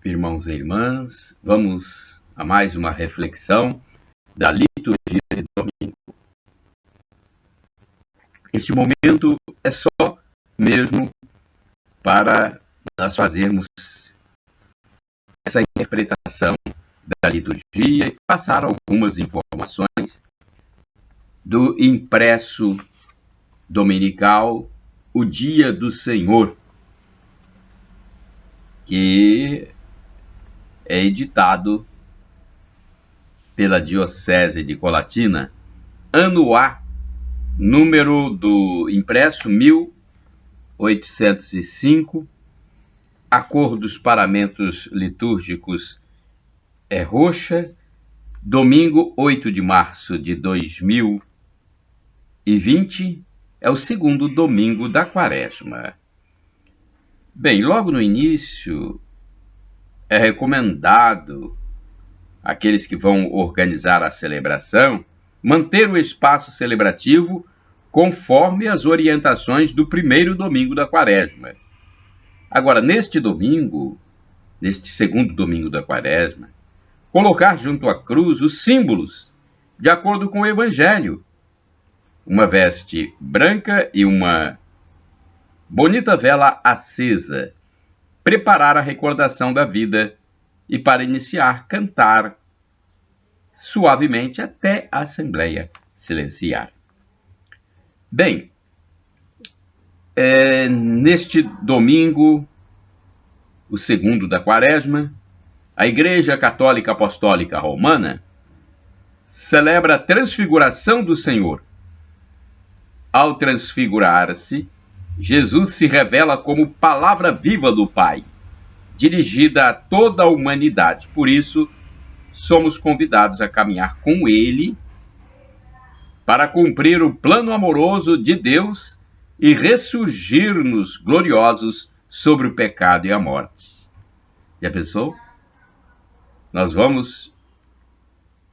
Irmãos e irmãs, vamos a mais uma reflexão da liturgia de domingo. Este momento é só mesmo para nós fazermos essa interpretação da liturgia e passar algumas informações do impresso dominical O Dia do Senhor, que é editado pela Diocese de Colatina, ano A, número do impresso 1805, a cor dos paramentos litúrgicos é roxa, domingo 8 de março de 2020, é o segundo domingo da Quaresma. Bem, logo no início, é recomendado àqueles que vão organizar a celebração manter o espaço celebrativo conforme as orientações do primeiro domingo da Quaresma. Agora, neste segundo domingo da Quaresma, colocar junto à cruz os símbolos de acordo com o Evangelho. Uma veste branca e uma bonita vela acesa, preparar a recordação da vida e, para iniciar, cantar suavemente até a Assembleia silenciar. Bem, neste domingo, o segundo da Quaresma, a Igreja Católica Apostólica Romana celebra a transfiguração do Senhor. Ao transfigurar-se, Jesus se revela como palavra viva do Pai, dirigida a toda a humanidade. Por isso, somos convidados a caminhar com Ele para cumprir o plano amoroso de Deus e ressurgir-nos gloriosos sobre o pecado e a morte. Já pensou? Nós vamos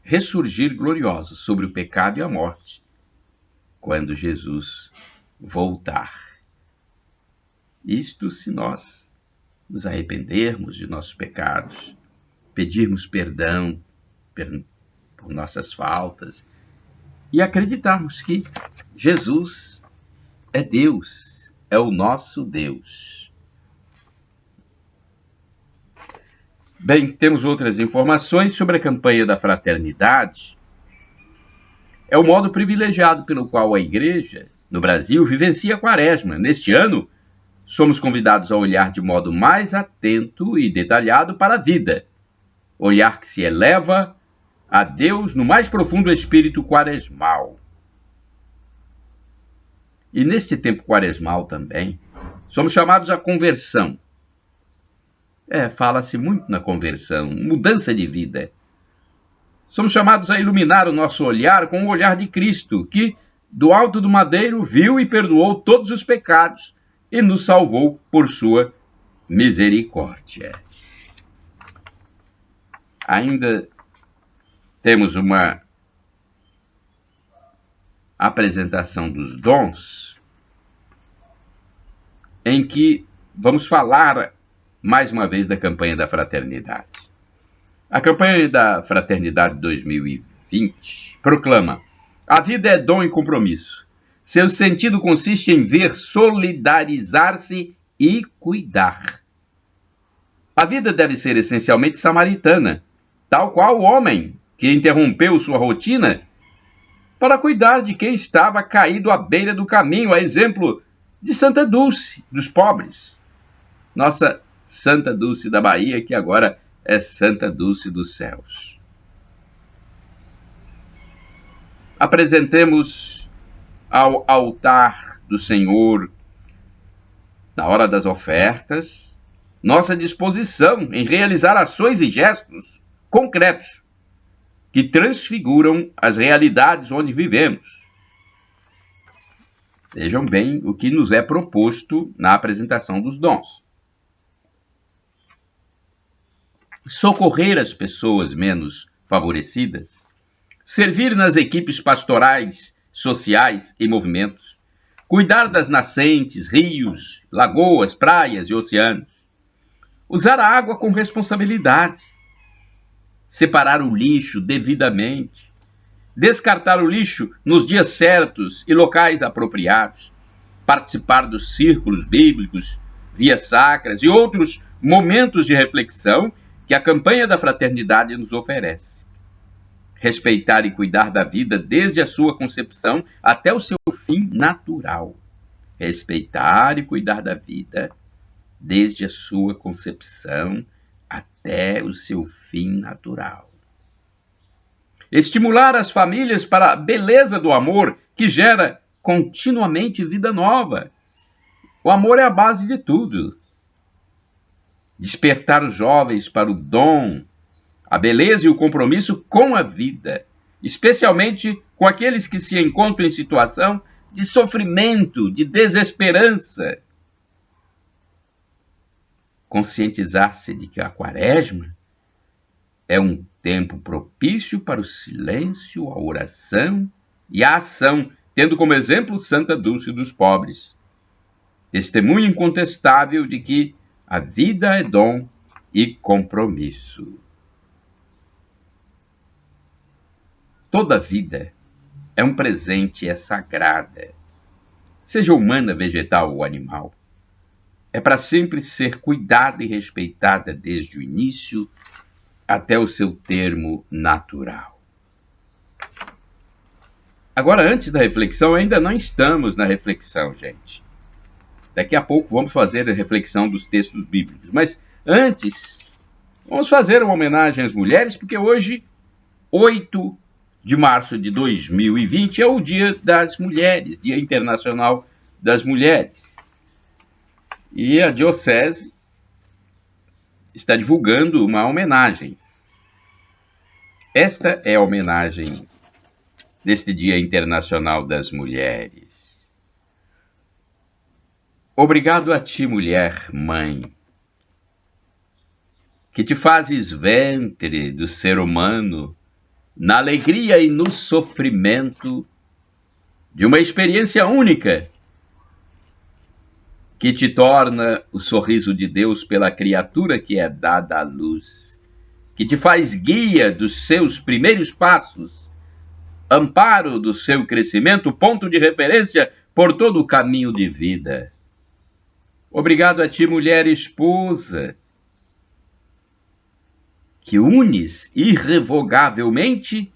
ressurgir gloriosos sobre o pecado e a morte quando Jesus voltar. Isto se nós nos arrependermos de nossos pecados, pedirmos perdão por nossas faltas e acreditarmos que Jesus é Deus, é o nosso Deus. Bem, temos outras informações sobre a campanha da fraternidade. É o modo privilegiado pelo qual a Igreja, no Brasil, vivencia a Quaresma. Neste ano, somos convidados a olhar de modo mais atento e detalhado para a vida. Olhar que se eleva a Deus no mais profundo espírito quaresmal. E neste tempo quaresmal também, somos chamados à conversão. Fala-se muito na conversão, mudança de vida. Somos chamados a iluminar o nosso olhar com o olhar de Cristo, que, do alto do madeiro, viu e perdoou todos os pecados e nos salvou por sua misericórdia. Ainda temos uma apresentação dos dons, em que vamos falar mais uma vez da campanha da fraternidade. A campanha da Fraternidade 2020 proclama: a vida é dom e compromisso. Seu sentido consiste em ver, solidarizar-se e cuidar. A vida deve ser essencialmente samaritana, tal qual o homem que interrompeu sua rotina para cuidar de quem estava caído à beira do caminho, a exemplo de Santa Dulce, dos pobres. Nossa Santa Dulce da Bahia, que agora é Santa Dulce dos céus. Apresentemos ao altar do Senhor, na hora das ofertas, nossa disposição em realizar ações e gestos concretos que transfiguram as realidades onde vivemos. Vejam bem o que nos é proposto na apresentação dos dons. Socorrer as pessoas menos favorecidas, servir nas equipes pastorais, sociais e movimentos, cuidar das nascentes, rios, lagoas, praias e oceanos. Usar a água com responsabilidade. Separar o lixo devidamente. Descartar o lixo nos dias certos e locais apropriados. Participar dos círculos bíblicos, vias sacras e outros momentos de reflexão que a campanha da fraternidade nos oferece. Respeitar e cuidar da vida desde a sua concepção até o seu fim natural. Respeitar e cuidar da vida desde a sua concepção até o seu fim natural. Estimular as famílias para a beleza do amor que gera continuamente vida nova. O amor é a base de tudo. Despertar os jovens para o dom, a beleza e o compromisso com a vida, especialmente com aqueles que se encontram em situação de sofrimento, de desesperança. Conscientizar-se de que a Quaresma é um tempo propício para o silêncio, a oração e a ação, tendo como exemplo Santa Dulce dos Pobres. Testemunho incontestável de que a vida é dom e compromisso. Toda vida é um presente, é sagrada, seja humana, vegetal ou animal. É para sempre ser cuidada e respeitada desde o início até o seu termo natural. Agora, antes da reflexão, ainda não estamos na reflexão, gente. Daqui a pouco vamos fazer a reflexão dos textos bíblicos. Mas antes, vamos fazer uma homenagem às mulheres, porque hoje, 8 de março de 2020, é o Dia das Mulheres, Dia Internacional das Mulheres. E a Diocese está divulgando uma homenagem. Esta é a homenagem deste Dia Internacional das Mulheres. Obrigado a ti, mulher, mãe, que te fazes ventre do ser humano na alegria e no sofrimento de uma experiência única que te torna o sorriso de Deus pela criatura que é dada à luz, que te faz guia dos seus primeiros passos, amparo do seu crescimento, ponto de referência por todo o caminho de vida. Obrigado a ti, mulher esposa, que unes irrevogavelmente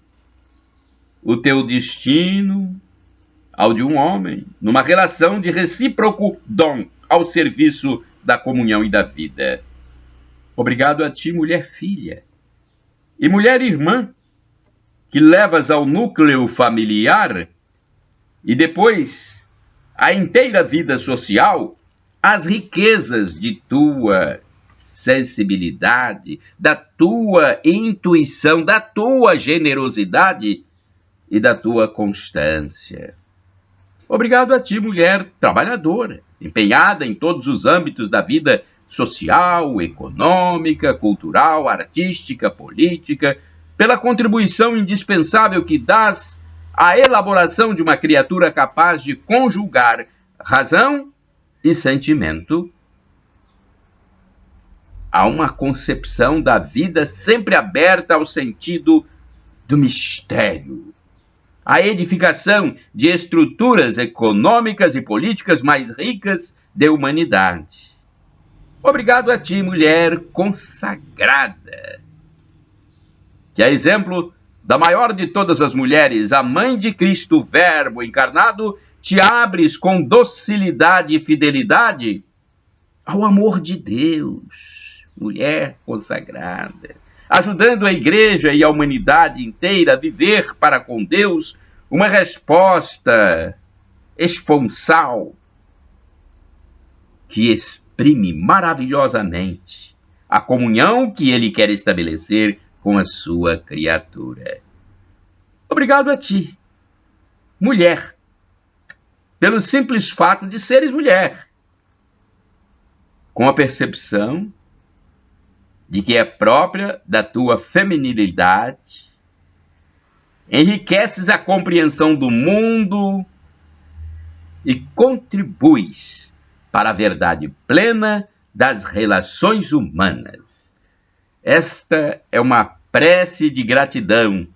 o teu destino ao de um homem, numa relação de recíproco dom ao serviço da comunhão e da vida. Obrigado a ti, mulher filha e mulher irmã, que levas ao núcleo familiar e depois à inteira vida social as riquezas de tua sensibilidade, da tua intuição, da tua generosidade e da tua constância. Obrigado a ti, mulher trabalhadora, empenhada em todos os âmbitos da vida social, econômica, cultural, artística, política, pela contribuição indispensável que dás à elaboração de uma criatura capaz de conjugar razão e sentimento a uma concepção da vida sempre aberta ao sentido do mistério, a edificação de estruturas econômicas e políticas mais ricas da humanidade. Obrigado a ti, mulher consagrada, que, a exemplo da maior de todas as mulheres, a mãe de Cristo, Verbo encarnado, te abres com docilidade e fidelidade ao amor de Deus, mulher consagrada, ajudando a Igreja e a humanidade inteira a viver para com Deus uma resposta esponsal que exprime maravilhosamente a comunhão que Ele quer estabelecer com a sua criatura. Obrigado a ti, mulher, pelo simples fato de seres mulher, com a percepção de que é própria da tua feminilidade, enriqueces a compreensão do mundo e contribuis para a verdade plena das relações humanas. Esta é uma prece de gratidão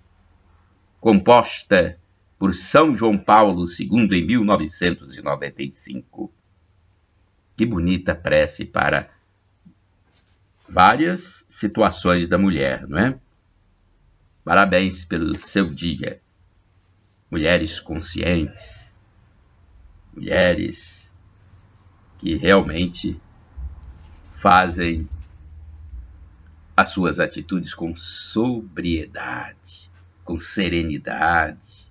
composta por São João Paulo II em 1995. Que bonita prece para várias situações da mulher, não é? Parabéns pelo seu dia. Mulheres conscientes, mulheres que realmente fazem as suas atitudes com sobriedade, com serenidade,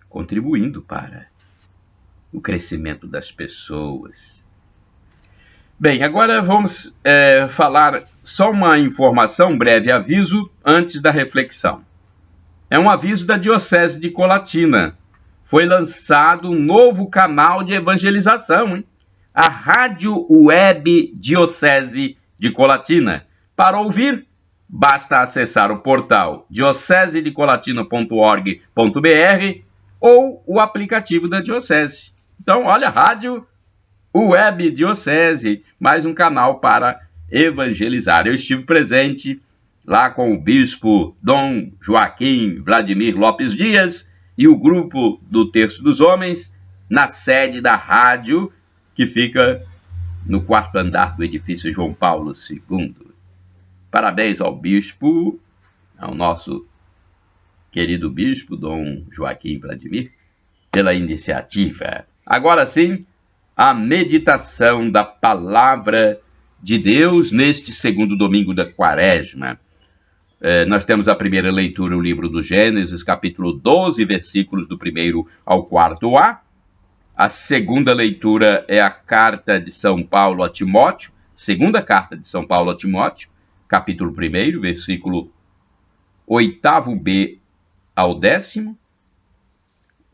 contribuindo para o crescimento das pessoas. Bem, agora vamos falar só uma informação, um breve aviso, antes da reflexão. É um aviso da Diocese de Colatina. Foi lançado um novo canal de evangelização, hein? A Rádio Web Diocese de Colatina. Para ouvir, basta acessar o portal diocesedecolatina.org.br ou o aplicativo da Diocese. Então, olha, Rádio Web Diocese, mais um canal para evangelizar. Eu estive presente lá com o bispo Dom Joaquim Vladimir Lopes Dias e o grupo do Terço dos Homens na sede da rádio, que fica no 4º andar do edifício João Paulo II. Parabéns ao bispo, ao nosso querido bispo Dom Joaquim Vladimir, pela iniciativa. Agora sim, a meditação da Palavra de Deus neste segundo domingo da Quaresma. Nós temos a primeira leitura, o livro do Gênesis, capítulo 12, versículos do 1º ao 4a. A segunda leitura é a carta de São Paulo a Timóteo, segunda carta de São Paulo a Timóteo, capítulo 1, versículo 8b ao 10º.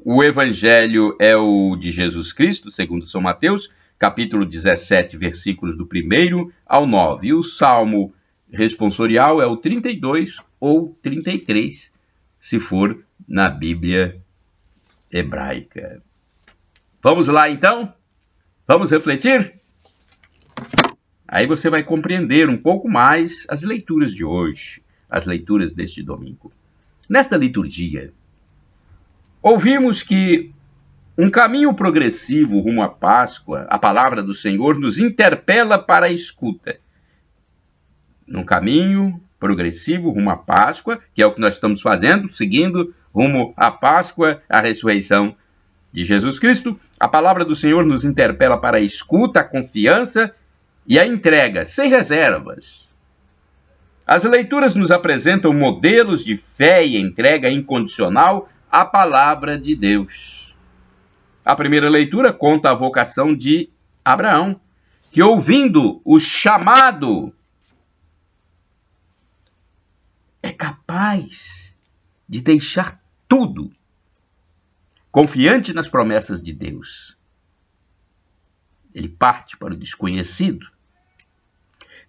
O Evangelho é o de Jesus Cristo, segundo São Mateus, capítulo 17, versículos do 1º ao 9. E o Salmo responsorial é o 32 ou 33, se for na Bíblia hebraica. Vamos lá, então? Vamos refletir? Aí você vai compreender um pouco mais as leituras de hoje, as leituras deste domingo. Nesta liturgia, ouvimos que um caminho progressivo rumo à Páscoa, a palavra do Senhor, nos interpela para a escuta. Num caminho progressivo rumo à Páscoa, que é o que nós estamos fazendo, seguindo rumo à Páscoa, a ressurreição de Jesus Cristo, a palavra do Senhor nos interpela para a escuta, a confiança e a entrega, sem reservas. As leituras nos apresentam modelos de fé e entrega incondicional à palavra de Deus. A primeira leitura conta a vocação de Abraão, que, ouvindo o chamado, é capaz de deixar tudo, confiante nas promessas de Deus. Ele parte para o desconhecido.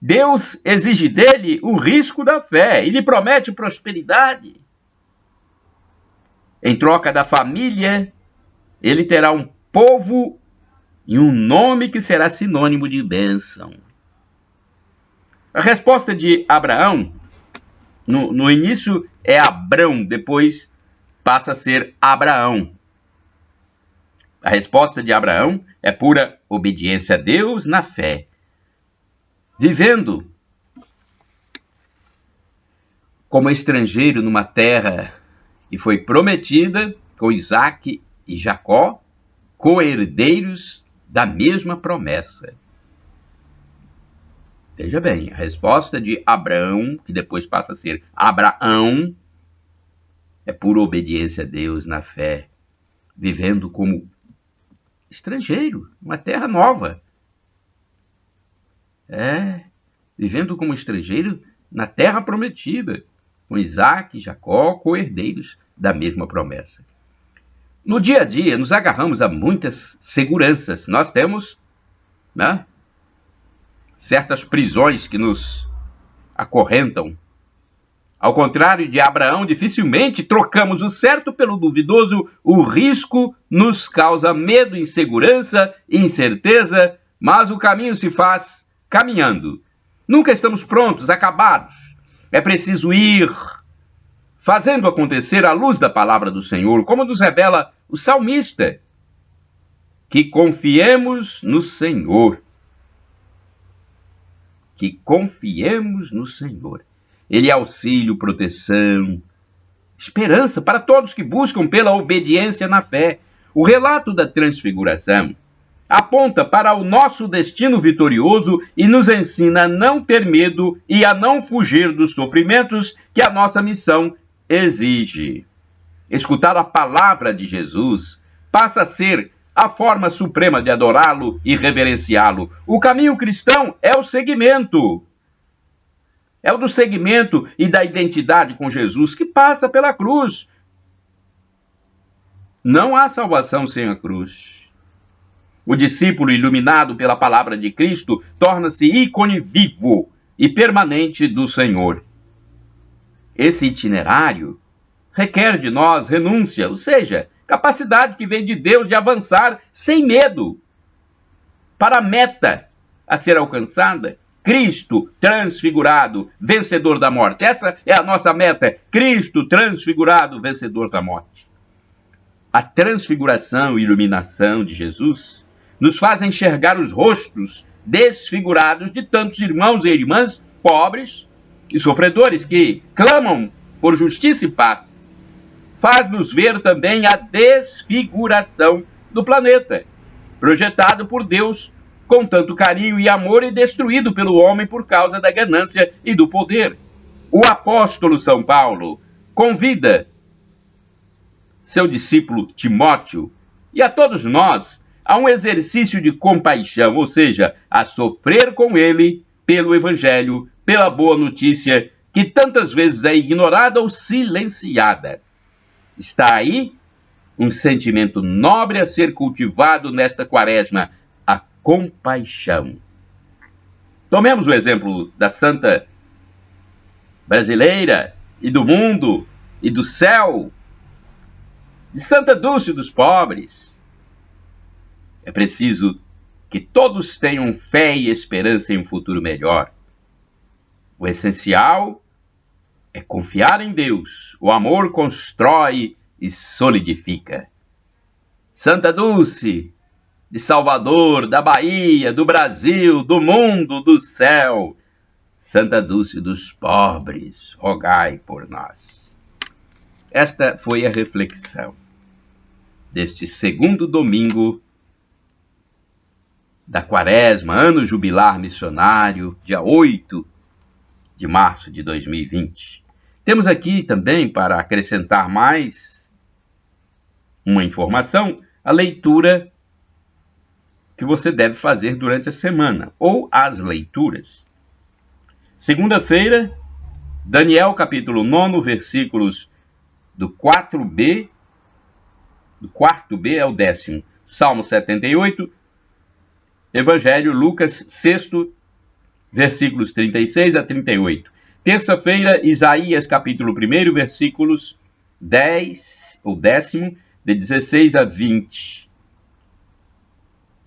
Deus exige dele o risco da fé e lhe promete prosperidade. Em troca da família, ele terá um povo e um nome que será sinônimo de bênção. A resposta de Abraão, no início é Abrão, depois passa a ser Abraão. A resposta de Abraão é pura obediência a Deus na fé, vivendo como estrangeiro numa terra que foi prometida com Isaac e Jacó, co-herdeiros da mesma promessa. Veja bem, a resposta de Abraão, que depois passa a ser Abraão, é pura obediência a Deus na fé, vivendo como estrangeiro, uma terra nova. Vivendo como estrangeiro na terra prometida, com Isaac e Jacó, co-herdeiros da mesma promessa. No dia a dia, nos agarramos a muitas seguranças. Nós temos, certas prisões que nos acorrentam. Ao contrário de Abraão, dificilmente trocamos o certo pelo duvidoso. O risco nos causa medo, insegurança, incerteza, mas o caminho se faz caminhando. Nunca estamos prontos, acabados. É preciso ir fazendo acontecer à luz da palavra do Senhor, como nos revela o salmista. Que confiemos no Senhor. Que confiemos no Senhor. Ele é auxílio, proteção, esperança para todos que buscam pela obediência na fé. O relato da transfiguração aponta para o nosso destino vitorioso e nos ensina a não ter medo e a não fugir dos sofrimentos que a nossa missão exige. Escutar a palavra de Jesus passa a ser a forma suprema de adorá-lo e reverenciá-lo. O caminho cristão é o seguimento. É o do seguimento e da identidade com Jesus, que passa pela cruz. Não há salvação sem a cruz. O discípulo iluminado pela palavra de Cristo torna-se ícone vivo e permanente do Senhor. Esse itinerário requer de nós renúncia, ou seja, capacidade que vem de Deus de avançar sem medo para a meta a ser alcançada. Cristo transfigurado, vencedor da morte. Essa é a nossa meta. Cristo transfigurado, vencedor da morte. A transfiguração e iluminação de Jesus nos faz enxergar os rostos desfigurados de tantos irmãos e irmãs pobres e sofredores que clamam por justiça e paz. Faz-nos ver também a desfiguração do planeta, projetado por Deus com tanto carinho e amor e destruído pelo homem por causa da ganância e do poder. O apóstolo São Paulo convida seu discípulo Timóteo e a todos nós a um exercício de compaixão, ou seja, a sofrer com ele pelo Evangelho, pela boa notícia que tantas vezes é ignorada ou silenciada. Está aí um sentimento nobre a ser cultivado nesta quaresma, a compaixão. Tomemos o exemplo da santa brasileira e do mundo e do céu, de Santa Dulce dos pobres. É preciso que todos tenham fé e esperança em um futuro melhor. O essencial é confiar em Deus. O amor constrói e solidifica. Santa Dulce, de Salvador, da Bahia, do Brasil, do mundo, do céu. Santa Dulce dos pobres, rogai por nós. Esta foi a reflexão deste segundo domingo da quaresma, ano jubilar missionário, dia 8 de março de 2020. Temos aqui também, para acrescentar mais uma informação, a leitura que você deve fazer durante a semana, ou as leituras. Segunda-feira, Daniel capítulo 9, versículos do 4b, do quarto B ao 10º, Salmo 78, Evangelho, Lucas 6, versículos 36 a 38. Terça-feira, Isaías capítulo 1, versículos 10, ou 10º, de 16 a 20.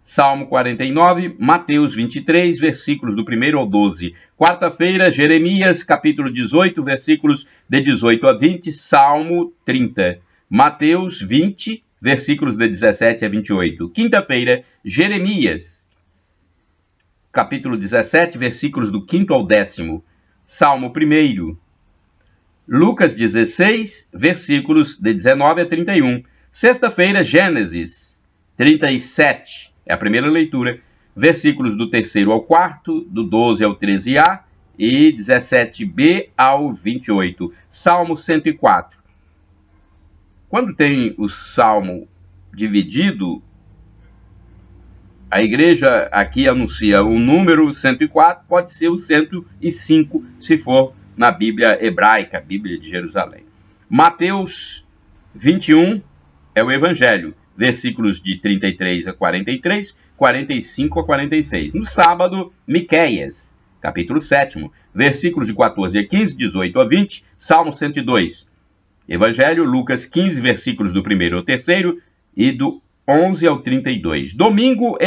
Salmo 49, Mateus 23, versículos do 1 ao 12. Quarta-feira, Jeremias, capítulo 18, versículos de 18 a 20. Salmo 30. Mateus 20, versículos de 17 a 28. Quinta-feira, Jeremias, capítulo 17, versículos do 5 ao 10º. Salmo 1. Lucas 16, versículos de 19 a 31. Sexta-feira, Gênesis 37. É a primeira leitura, versículos do 3º ao 4º, do 12 ao 13a e 17b ao 28. Salmo 104. Quando tem o salmo dividido, a igreja aqui anuncia o número 104, pode ser o 105, se for na Bíblia hebraica, Bíblia de Jerusalém. Mateus 21 é o Evangelho, versículos de 33 a 43, 45 a 46. No sábado, Miqueias, capítulo 7, versículos de 14 a 15, 18 a 20, Salmo 102. Evangelho, Lucas 15, versículos do 1 ao 3º e do 11 ao 32. Domingo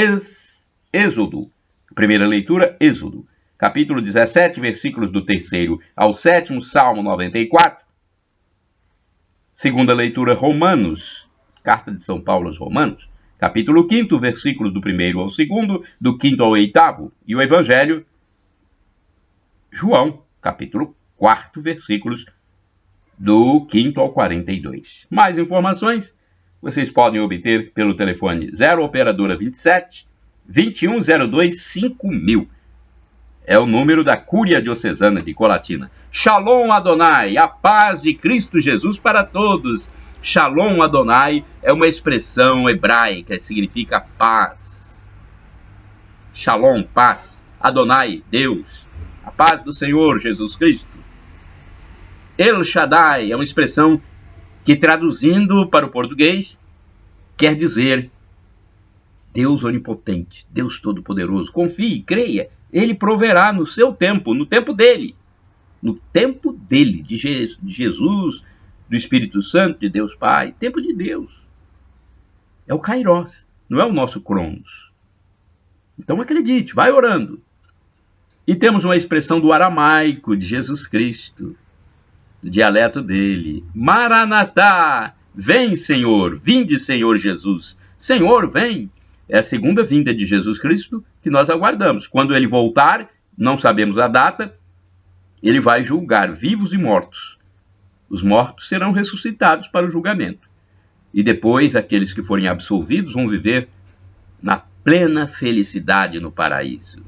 Êxodo. Primeira leitura, Êxodo. Capítulo 17, versículos do 3º ao 7º, Salmo 94. Segunda leitura, Romanos. Carta de São Paulo aos Romanos. Capítulo 5, versículos do 1º ao 2º, do 5º ao 8º. E o Evangelho, João, capítulo 4, versículos do 5º ao 42. Mais informações vocês podem obter pelo telefone 0 operadora 27 2102 5000. É o número da Cúria Diocesana de Colatina. Shalom Adonai, a paz de Cristo Jesus para todos. Shalom Adonai é uma expressão hebraica, significa paz. Shalom, paz. Adonai, Deus. A paz do Senhor Jesus Cristo. El Shaddai é uma expressão que, traduzindo para o português, quer dizer Deus onipotente, Deus todo-poderoso. Confie, creia, Ele proverá no seu tempo, no tempo dele. No tempo dele, de Jesus, do Espírito Santo, de Deus Pai. Tempo de Deus. É o Kairos, não é o nosso Cronos. Então acredite, vai orando. E temos uma expressão do aramaico de Jesus Cristo, do dialeto dele. Maranatá, vem Senhor, vinde Senhor Jesus. Senhor, vem. É a segunda vinda de Jesus Cristo que nós aguardamos. Quando ele voltar, não sabemos a data, ele vai julgar vivos e mortos. Os mortos serão ressuscitados para o julgamento. E depois, aqueles que forem absolvidos vão viver na plena felicidade no paraíso.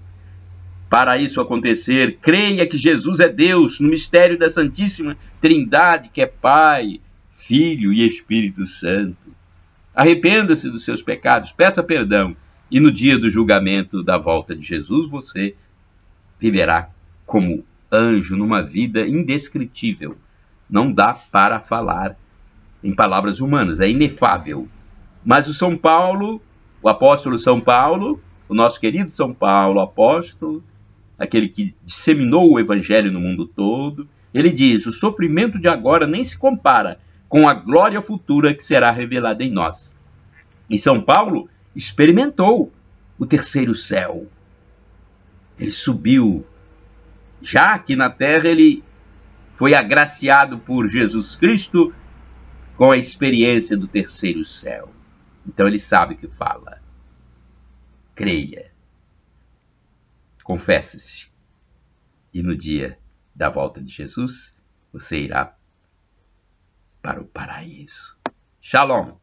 Para isso acontecer, creia que Jesus é Deus no mistério da Santíssima Trindade, que é Pai, Filho e Espírito Santo. Arrependa-se dos seus pecados, peça perdão, e no dia do julgamento da volta de Jesus, você viverá como anjo numa vida indescritível. Não dá para falar em palavras humanas, é inefável. Mas o São Paulo, o apóstolo São Paulo, o nosso querido São Paulo, apóstolo, aquele que disseminou o evangelho no mundo todo, ele diz: o sofrimento de agora nem se compara com a glória futura que será revelada em nós. E São Paulo experimentou o terceiro céu. Ele subiu. Já que na terra ele foi agraciado por Jesus Cristo com a experiência do terceiro céu. Então ele sabe o que fala. Creia. Confesse-se. E no dia da volta de Jesus, você irá para o paraíso. Shalom.